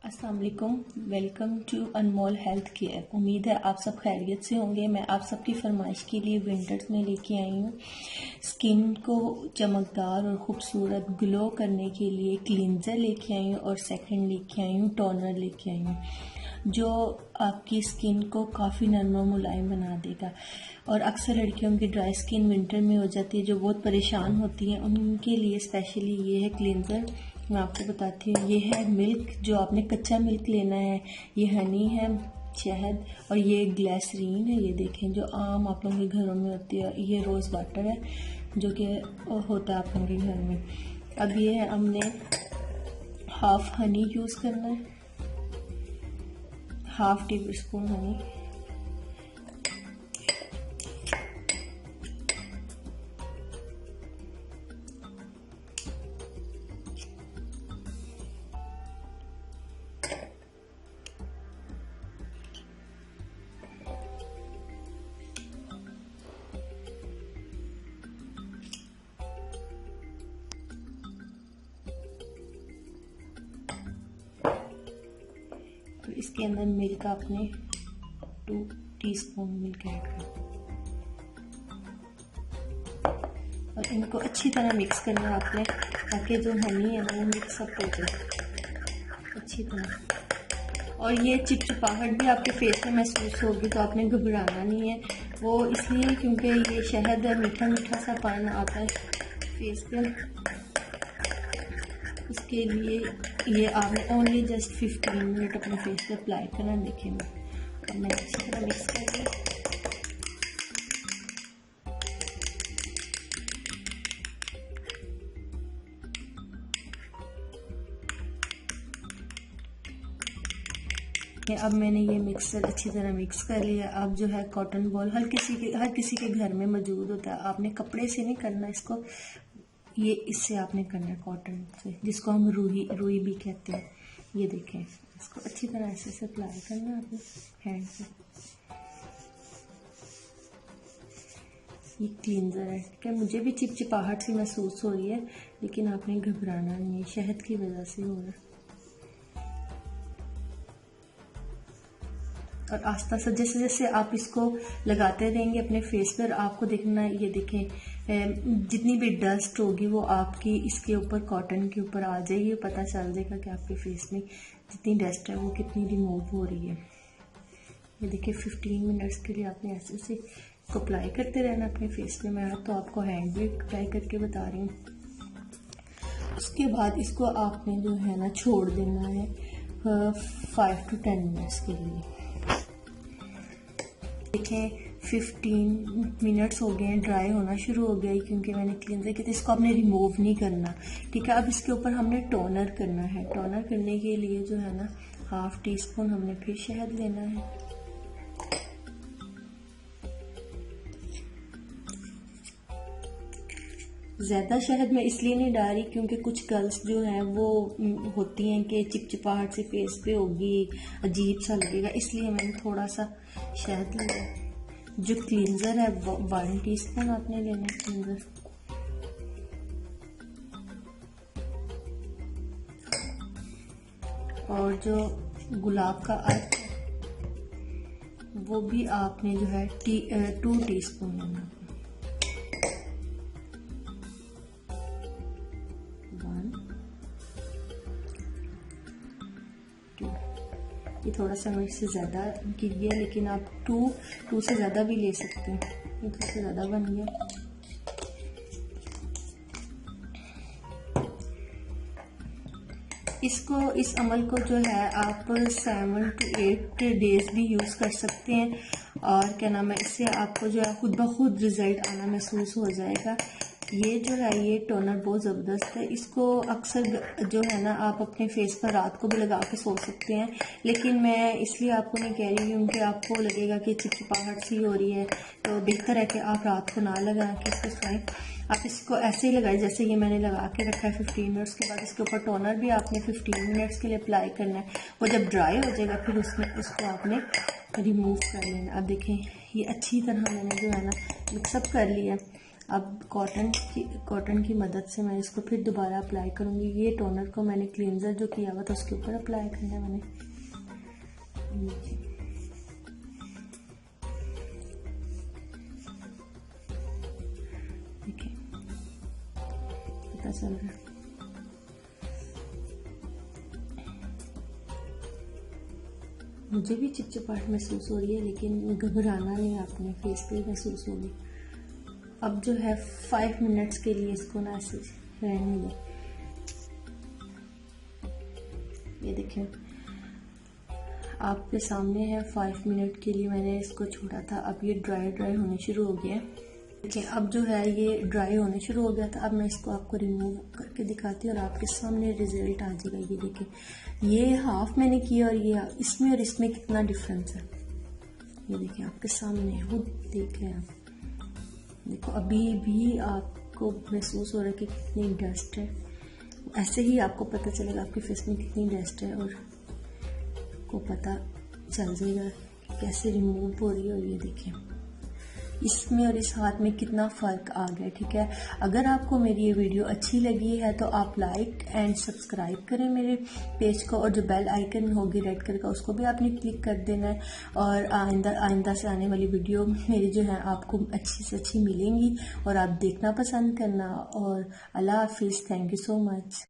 अस्सलाम वालेकुम। Welcome to Anmol health care. उम्मीद है आप सब खैरियत से होंगे। मैं आप सबकी फरमाइश के लिए विंटर्स में लेके आई हूँ। स्किन को चमकदार और ख़ूबसूरत ग्लो करने के लिए क्लींजर लेके आई हूँ और सेकंड लेके आई हूँ टोनर लेके आई हूँ जो आपकी स्किन को काफ़ी नरम और मुलायम बना देगा। और अक्सर लड़कियों की ड्राई स्किन विंटर में हो जाती है जो बहुत परेशान होती हैं, उनके लिए स्पेशली ये है क्लींजर। मैं आपको बताती हूँ। ये है मिल्क, जो आपने कच्चा मिल्क लेना है। ये हनी है, शहद, और ये ग्लिसरीन है। ये देखें जो आम आप लोगों के घरों में होती है। ये रोज़ वाटर है जो कि होता है आप लोगों के घर में। अब ये है, हमने हाफ हनी यूज़ करना है, हाफ टेबल स्पून हनी। इसके अंदर मिल्क आपने 2 टीस्पून मिल्क ऐड कर और इनको अच्छी तरह मिक्स करना है आपने, ताकि जो हनी है ना वो मिक्स अप हो जाए अच्छी तरह। और ये चिपचिपाहट भी आपके फेस में महसूस होगी, तो आपने घबराना नहीं है। वो इसलिए क्योंकि ये शहद है, मीठा मीठा सा पानी आता है फेस पे। इसके लिए ये आपने ओनली जस्ट 15 मिनट अपने फेस पे अप्लाई करना। देखेंगे अब मैं अच्छी तरह मिक्स कर दिया। अब मैंने ये मिक्सर अच्छी तरह मिक्स कर लिया। अब जो है कॉटन बॉल हर किसी के घर में मौजूद होता है। आपने कपड़े से नहीं करना इसको, ये इससे आपने करना है कॉटन से, जिसको हम रुई भी कहते हैं। ये देखें, इसको अच्छी तरह ऐसे अप्लाई करना है अपने हैंड से। ये क्लींजर है क्या, मुझे भी चिपचिपाहट सी महसूस हो रही है, लेकिन आपने घबराना नहीं है, शहद की वजह से हो रहा है। और आस्ता सा जैसे जैसे आप इसको लगाते रहेंगे अपने फेस पर, आपको देखना है, ये देखें जितनी भी डस्ट होगी वो आपकी इसके ऊपर कॉटन के ऊपर आ जाएगी। पता चल जाएगा कि आपके फेस में जितनी डस्ट है वो कितनी रिमूव हो रही है। ये देखिए 15 मिनट्स के लिए आपने ऐसे से इसको अप्लाई करते रहना अपने फेस पे। मैं तो आपको हैंड भी अप्लाई करके बता रही हूँ। उसके बाद इसको आपने जो है ना छोड़ देना है 5 to 10 मिनट्स के लिए। देखें 15 मिनट्स हो गए हैं, ड्राई होना शुरू हो गया है क्योंकि मैंने क्लींजर किया। इसको आपने रिमूव नहीं करना, ठीक है। अब इसके ऊपर हमने टोनर करना है। टोनर करने के लिए जो है ना हाफ टी स्पून हमने फिर शहद लेना है। ज़्यादा शहद मैं इसलिए नहीं डाल रही क्योंकि कुछ गर्ल्स जो हैं वो होती हैं कि चिपचिपाहट से फेस पे होगी, अजीब सा लगेगा, इसलिए मैंने थोड़ा सा शहद लिया। जो क्लींजर है 1 टीस्पून आपने लेना है क्लींजर। और जो गुलाब का अर्क है वो भी आपने जो है 2 टीस्पून लेना। ये थोड़ा सा इससे ज़्यादा गिर गया, लेकिन आप 2 से ज़्यादा भी ले सकते हैं। ये थोड़ा सा ज़्यादा बन गया। इस अमल को जो है आप 7 to 8 डेज भी यूज़ कर सकते हैं। और क्या नाम है, इससे आपको जो है खुद ब खुद रिजल्ट आना महसूस हो जाएगा। ये जो है ये टोनर बहुत ज़बरदस्त है। इसको अक्सर जो है ना आप अपने फेस पर रात को भी लगा के सो सकते हैं, लेकिन मैं इसलिए आपको नहीं कह रही क्योंकि आपको लगेगा कि चिपचिपाहट सी हो रही है, तो बेहतर है कि आप रात को ना लगा के इसको सोएं। आप इसको ऐसे ही लगाएं जैसे ये मैंने लगा के रखा है। 15 मिनट्स के बाद इसके ऊपर टोनर भी आपने 15 मिनट्स के लिए अप्लाई करना है। वो जब ड्राई हो जाएगा फिर उसको आपने रिमूव कर लेना। अब देखें ये अच्छी तरह मैंने जो है ना मिक्सअप कर लिया। अब कॉटन की मदद से मैं इसको फिर दोबारा अप्लाई करूँगी। ये टोनर को मैंने क्लींजर जो किया हुआ था उसके ऊपर अप्लाई करना है मैंने। देखिए पता चल रहा है। मुझे भी चिपचिपाहट महसूस हो रही है, लेकिन घबराना नहीं, आपने फेस पे महसूस होगी। अब जो है 5 मिनट्स के लिए इसको ना ऐसे रहने दें। ये देखें आपके सामने है, 5 मिनट के लिए मैंने इसको छोड़ा था। अब ये ड्राई होने शुरू हो गया। देखिए अब जो है ये ड्राई होने शुरू हो गया था। अब मैं इसको आपको रिमूव करके दिखाती हूँ और आपके सामने रिजल्ट आ जाएगा। ये देखिए ये हाफ मैंने किया और ये इसमें और इसमें कितना डिफरेंस है। ये देखिए आपके सामने खुद देख रहे हैं आप। देखो अभी भी आपको महसूस हो रहा है कि कितनी डस्ट है। ऐसे ही आपको पता चलेगा आपके फेस में कितनी डस्ट है और आपको पता चल जाएगा कि कैसे रिमूव हो रही है। और ये देखिए इसमें और इस हाथ में कितना फ़र्क आ गया। ठीक है, अगर आपको मेरी ये वीडियो अच्छी लगी है तो आप लाइक एंड सब्सक्राइब करें मेरे पेज को, और जो बेल आइकन होगी रेड कलर का उसको भी आपने क्लिक कर देना है। और आइंदा से आने वाली वीडियो मेरी जो है आपको अच्छी से अच्छी मिलेंगी और आप देखना पसंद करना। और अल्लाह हाफिज़, थैंक यू सो मच।